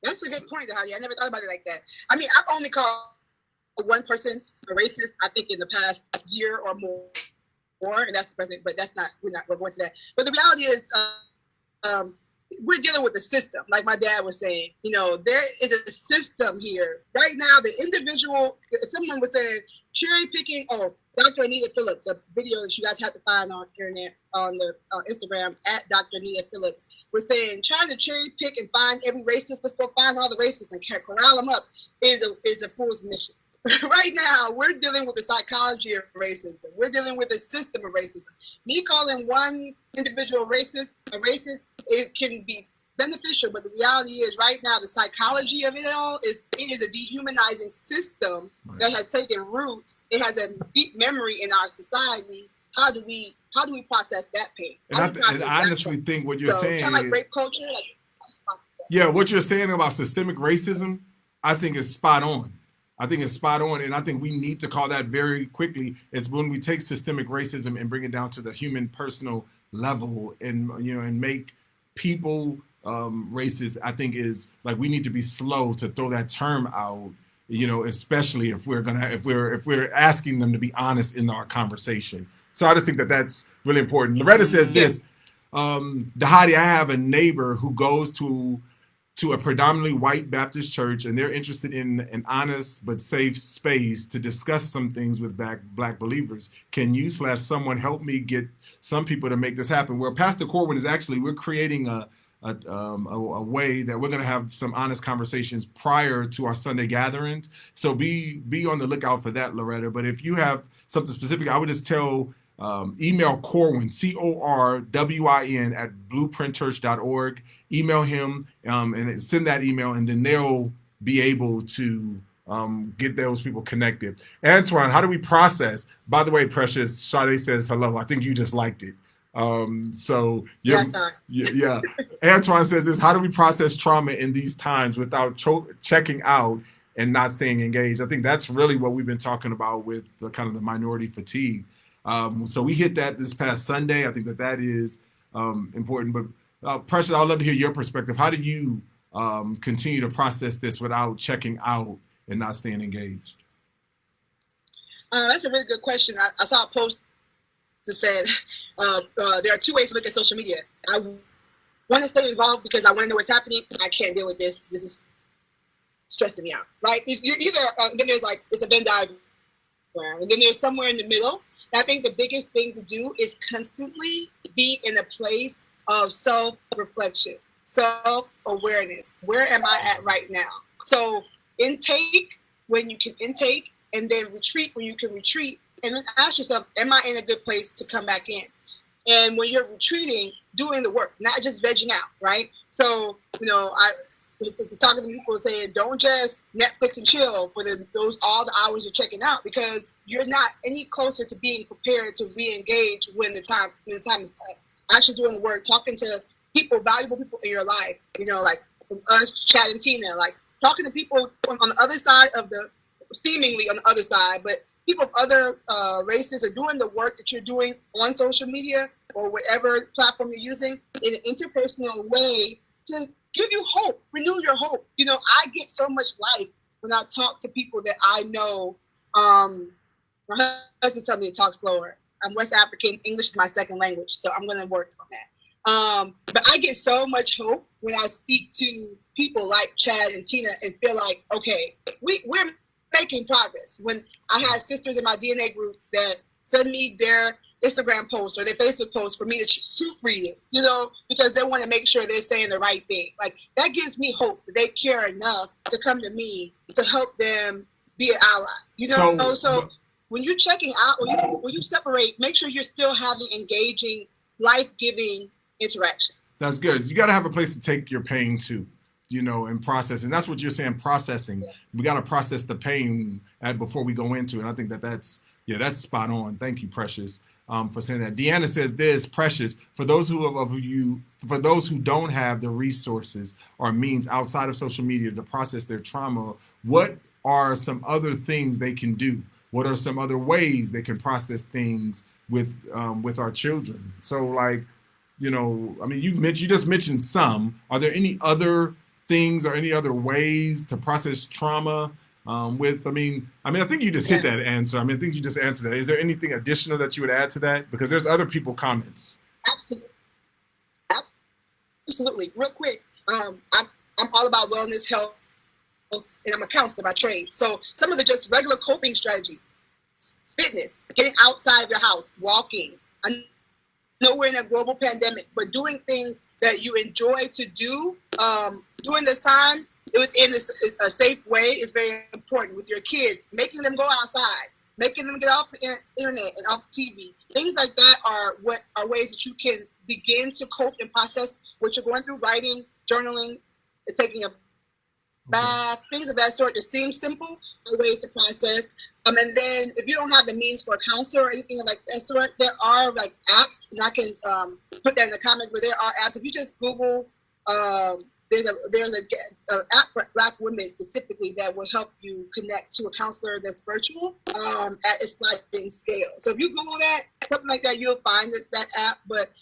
That's a good point, Dhati. I never thought about it like that. I mean, I've only called one person a racist, I think, in the past year or more, and that's the president. But we're going to that. But the reality is, we're dealing with the system. Like my dad was saying, there is a system here right now. The individual, someone was saying, cherry picking. Oh, Dr. Anita Phillips, a video that you guys have to find on internet, on the Instagram at Dr. Anita Phillips, was saying trying to cherry pick and find every racist. Let's go find all the racists and corral them up is a fool's mission. Right now, we're dealing with the psychology of racism. We're dealing with the system of racism. Me calling one individual a racist, it can be beneficial, but the reality is right now the psychology of it all is a dehumanizing system that has taken root. It has a deep memory in our society. How do we process that pain? And I honestly think what you're saying, kind of like rape culture. What you're saying about systemic racism, I think is spot on. And I think we need to call that very quickly. It's when we take systemic racism and bring it down to the human personal level, and and make people racist. I think is like we need to be slow to throw that term out. Especially if we're asking them to be honest in our conversation. So I just think that that's really important. Loretta says this, Dhati, I have a neighbor who goes to a predominantly white Baptist church, and they're interested in an honest but safe space to discuss some things with black believers. Can you / someone help me get some people to make this happen? Well, Pastor Corwin we're creating a way that we're going to have some honest conversations prior to our Sunday gatherings. So be on the lookout for that, Loretta. But if you have something specific, I would just email Corwin, CORWIN at blueprintchurch.org. Email him and send that email, and then they'll be able to get those people connected. Antoine, how do we process? By the way, Precious, Sade says hello. I think you just liked it. Yeah. Antoine says this: how do we process trauma in these times without checking out and not staying engaged? I think that's really what we've been talking about with the kind of the minority fatigue. So we hit that this past Sunday. I think that is important. But Precious, I'd love to hear your perspective. How do you continue to process this without checking out and not staying engaged? That's a really good question. I saw a post that said there are two ways to look at social media. I want to stay involved because I want to know what's happening. I can't deal with this. This is stressing me out, right? You're either, then there's it's a Venn diagram, and then there's somewhere in the middle. I think the biggest thing to do is constantly be in a place of self-reflection. self-awareness. Where am I at right now? So intake when you can intake, and then retreat when you can retreat, and then ask yourself, am I in a good place to come back in? And when you're retreating, doing the work, not just vegging out, right? So, talking to people saying, don't just Netflix and chill for those all the hours you're checking out, because you're not any closer to being prepared to re-engage when the time is up. Actually doing the work, talking to people, valuable people in your life, like from us, Chad and Tina, like talking to people on the other side of seemingly on the other side, but people of other races are doing the work that you're doing on social media or whatever platform you're using in an interpersonal way to give you hope, renew your hope. I get so much life when I talk to people that I know. My husband tells me to talk slower. I'm West African. English is my second language, so I'm going to work on that. But I get so much hope when I speak to people like Chad and Tina and feel like, okay, we're making progress. When I had sisters in my DNA group that send me their Instagram posts or their Facebook posts for me to proofread it, because they want to make sure they're saying the right thing. Like, that gives me hope that they care enough to come to me to help them be an ally. So when you're checking out, when you separate, make sure you're still having engaging, life-giving interactions. That's good. You got to have a place to take your pain to, and process. And that's what you're saying, processing. Yeah. We got to process the pain before we go into it. And I think that's spot on. Thank you, Precious, for saying that. Deanna says this, Precious, for those who don't have the resources or means outside of social media to process their trauma, what are some other things they can do? What are some other ways they can process things with our children? So, like, you just mentioned some. Are there any other things or any other ways to process trauma? I think you just hit that answer. I think you just answered that. Is there anything additional that you would add to that? Because there's other people comments. Absolutely. Real quick, I'm all about wellness, health, and I'm a counselor by trade. So some of the just regular coping strategies, fitness, getting outside of your house, walking. I know we're in a global pandemic, but doing things that you enjoy to do during this time in a safe way is very important with your kids. Making them go outside, making them get off the internet and off TV. Things like that are ways that you can begin to cope and process what you're going through, writing, journaling, taking a bath, things of that sort that seem simple are ways to process. And then if you don't have the means for a counselor or anything like that sort, there are like apps, and I can put that in the comments, but there are apps. If you just Google, there's an app for Black women specifically that will help you connect to a counselor that's virtual at a sliding scale. So if you Google that, something like that, you'll find that app. But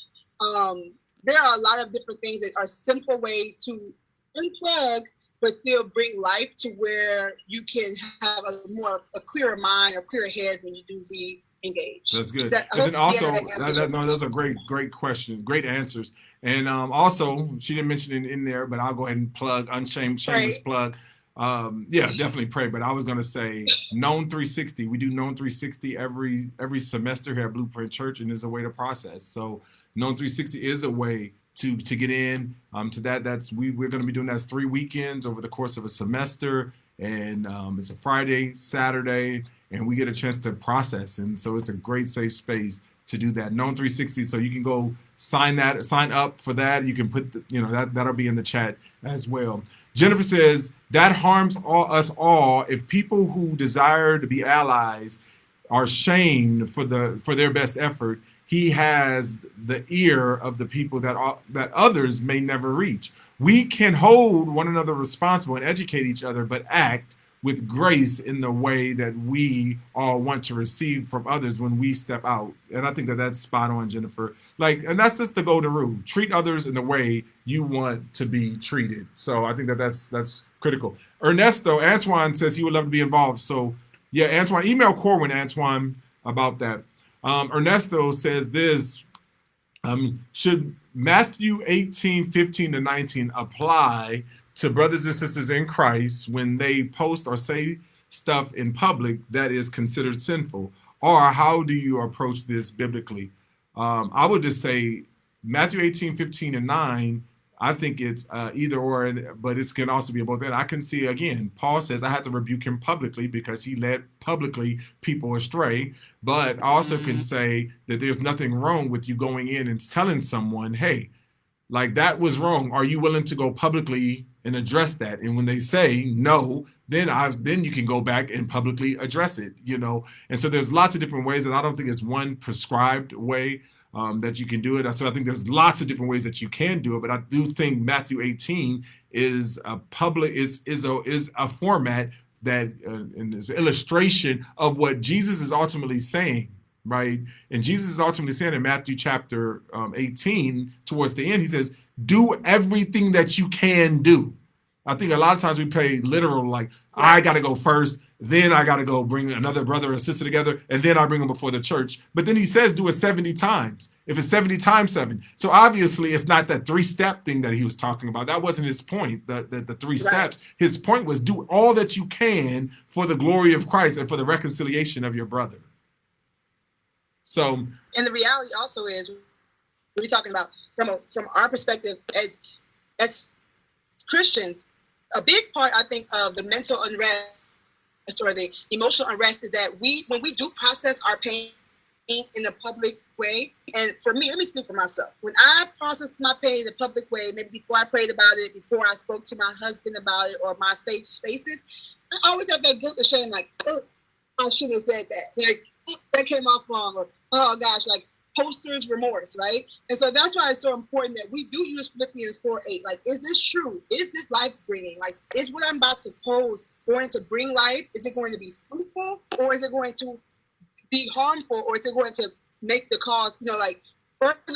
there are a lot of different things that are simple ways to unplug but still bring life to where you can have a clearer mind or clearer head when you do re-engage. That's good. And then also, those are great questions, great answers. And also, she didn't mention it in there, but I'll go ahead and plug, shameless plug. Definitely pray. But I was going to say Known 360. We do Known 360 every semester here at Blueprint Church, and it's a way to process. So Known 360 is a way to get in to that. We're going to be doing that 3 weekends over the course of a semester, and it's a Friday, Saturday, and we get a chance to process. And so it's a great safe space to do that. Known 360. So you can go sign up for that. You can put that'll be in the chat as well. Jennifer says that harms us all if people who desire to be allies are shamed for their best effort. He has the ear of the people that others may never reach. We can hold one another responsible and educate each other, but act with grace in the way that we all want to receive from others when we step out. And I think that's spot on, Jennifer. And that's just the golden rule. Treat others in the way you want to be treated. So I think that's critical. Antoine says he would love to be involved. So yeah, Antoine, email Corwin, Antoine, about that. Ernesto says this, should Matthew 18:15-19 apply to brothers and sisters in Christ when they post or say stuff in public that is considered sinful? Or how do you approach this biblically? I would just say Matthew 18:15-9, I think it's either or, but it can also be both. And I can see, again, Paul says I had to rebuke him publicly because he led publicly people astray. But I also can say that there's nothing wrong with you going in and telling someone, hey, like that was wrong. Are you willing to go publicly and address that? And when they say no, then you can go back and publicly address it, you know. And so there's lots of different ways, and I don't think it's one prescribed way that you can do it. So I think there's lots of different ways that you can do it, but I do think Matthew 18 is a format that and is an illustration of what Jesus is ultimately saying, right? And Jesus is ultimately saying in Matthew chapter 18, towards the end, he says, do everything that you can do. I think a lot of times we play literal, like, I got to go first, then I got to go bring another brother or sister together, and then I bring them before the church. But then he says do it 70 times, if it's 70 times 7. So obviously it's not that 3-step thing that he was talking about. That wasn't his point, the 3 steps. His point was do all that you can for the glory of Christ and for the reconciliation of your brother. So, and the reality also is, we're talking about from our perspective as Christians, a big part, I think, of the mental unrest or the emotional unrest is that when we do process our pain in a public way, and for me, let me speak for myself. When I processed my pain in a public way, maybe before I prayed about it, before I spoke to my husband about it, or my safe spaces, I always have that guilt and shame, like, oh, I should have said that. Like, that came off wrong, or oh gosh, like posters remorse, right? And so that's why it's so important that we do use Philippians 4:8. Like, is this true? Is this life bringing? Like, is what I'm about to post going to bring life? Is it going to be fruitful, or is it going to be harmful, or is it going to make the cause, like,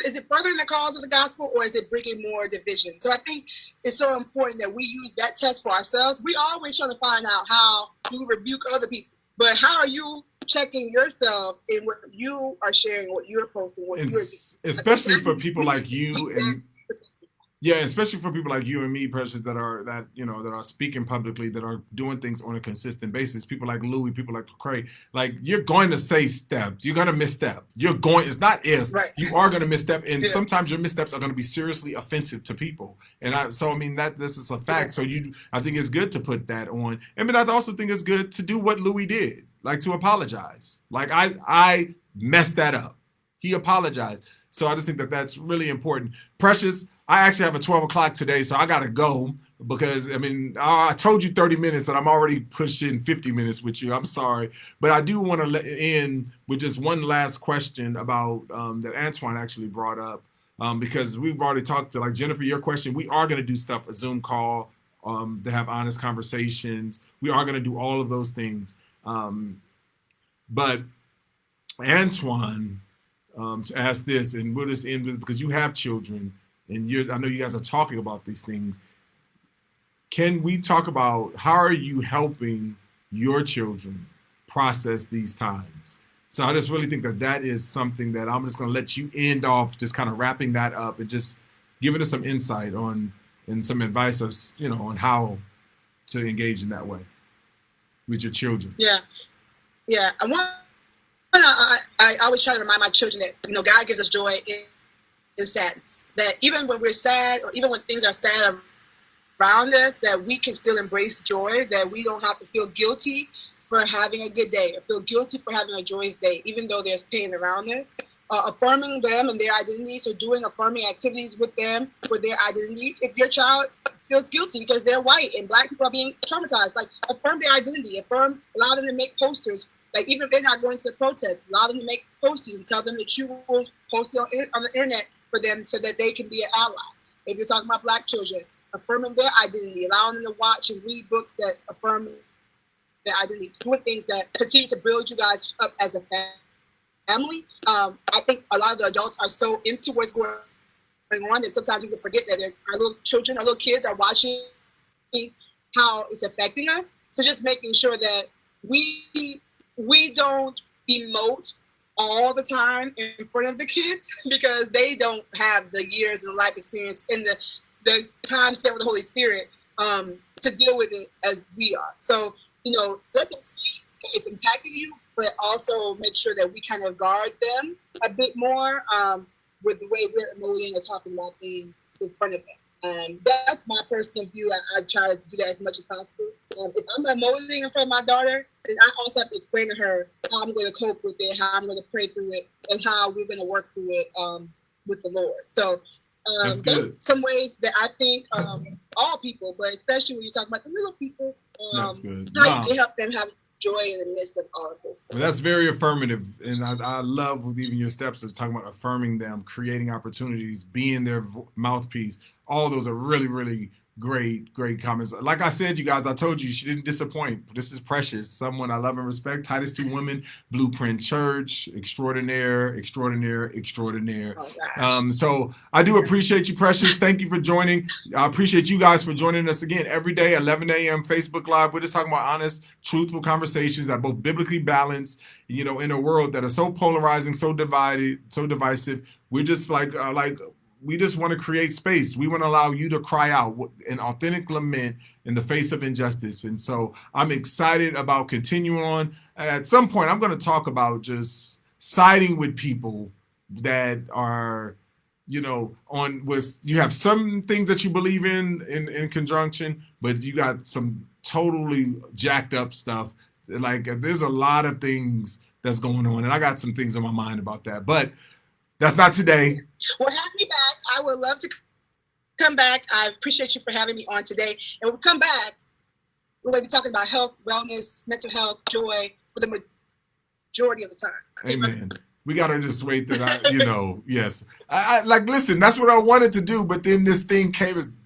is it furthering the cause of the gospel, or is it bringing more division? So I think it's so important that we use that test for ourselves. We always trying to find out how to rebuke other people, but how are you checking yourself in what you are sharing, what you're posting, what you're doing? Especially for people like you and especially for people like you and me, Precious, that are speaking publicly, that are doing things on a consistent basis. People like Louis, people like Craig, like, you're going to say steps. You're going to misstep. It's not if, you are going to misstep. And sometimes your missteps are going to be seriously offensive to people. And this is a fact. So I think it's good to put that on. I mean, I also think it's good to do what Louis did, like to apologize. Like, I messed that up. He apologized. So I just think that that's really important. Precious, I actually have a 12 o'clock today, so I got to go because, I told you 30 minutes and I'm already pushing 50 minutes with you. I'm sorry. But I do want to end with just one last question about that Antoine actually brought up, because we've already talked to, like, Jennifer, your question. We are going to do stuff, a Zoom call, to have honest conversations. We are going to do all of those things. But Antoine, to ask this, and we'll just end with, because you have children, and I know you guys are talking about these things. Can we talk about how are you helping your children process these times? So I just really think that is something that I'm just going to let you end off, just kind of wrapping that up and just giving us some insight on and some advice, on how to engage in that way with your children. Yeah. I always try to remind my children that, God gives us joy in sadness. That even when we're sad, or even when things are sad around us, that we can still embrace joy, that we don't have to feel guilty for having a good day, or feel guilty for having a joyous day, even though there's pain around us. Affirming them and their identity, so doing affirming activities with them for their identity. If your child feels guilty because they're white and Black people are being traumatized, like, affirm their identity, allow them to make posters. Like, even if they're not going to the protest, allow them to make posters and tell them that you will post it on the internet for them so that they can be an ally. If you're talking about Black children, affirming their identity, allowing them to watch and read books that affirm their identity, doing things that continue to build you guys up as a family. I think a lot of the adults are so into what's going on that sometimes we can forget that our little children, our little kids are watching how it's affecting us. So just making sure that we don't emote all the time in front of the kids, because they don't have the years and life experience and the time spent with the Holy Spirit to deal with it as we are. So, let them see it's impacting you, but also make sure that we kind of guard them a bit more with the way we're emoting or talking about things in front of them. That's my personal view. I try to do that as much as possible. If I'm emoting in front of my daughter, then I also have to explain to her how I'm going to cope with it, how I'm going to pray through it, and how we're going to work through it with the Lord. So that's some ways that I think all people, but especially when you talk about the little people, that's good. how you can help them have joy in the midst of all of this. Well, that's very affirmative, and I love with even your steps of talking about affirming them, creating opportunities, being their mouthpiece. All those are really, really great comments. Like I said, you guys, I told you she didn't disappoint. This is Precious, someone I love and respect. Titus 2 Women, Blueprint Church, extraordinaire. So I do appreciate you, Precious. Thank you for joining. I appreciate you guys for joining us again every day, 11 a.m. Facebook Live. We're just talking about honest, truthful conversations that both biblically balanced, in a world that is so polarizing, so divided, so divisive. We're just we just want to create space. We want to allow you to cry out an authentic lament in the face of injustice. And so I'm excited about continuing on. At some point, I'm going to talk about just siding with people that are, you have some things that you believe in conjunction, but you got some totally jacked up stuff. Like there's a lot of things that's going on, and I got some things in my mind about that, but that's not today. Well, have me back. I would love to come back. I appreciate you for having me on today. And when we come back, we're going to be talking about health, wellness, mental health, joy for the majority of the time. Amen. We got to just wait that yes. I listen, that's what I wanted to do, but then this thing came.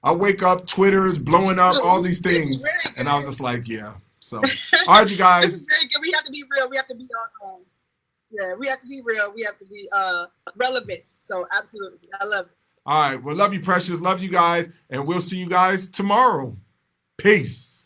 I wake up, Twitter is blowing up, all these things. And I was just like, yeah. So, all right, you guys. This is very good. We have to be real. We have to be on. We have to be real. We have to be relevant. So absolutely. I love it. All right. Well, love you, Precious. Love you guys. And we'll see you guys tomorrow. Peace.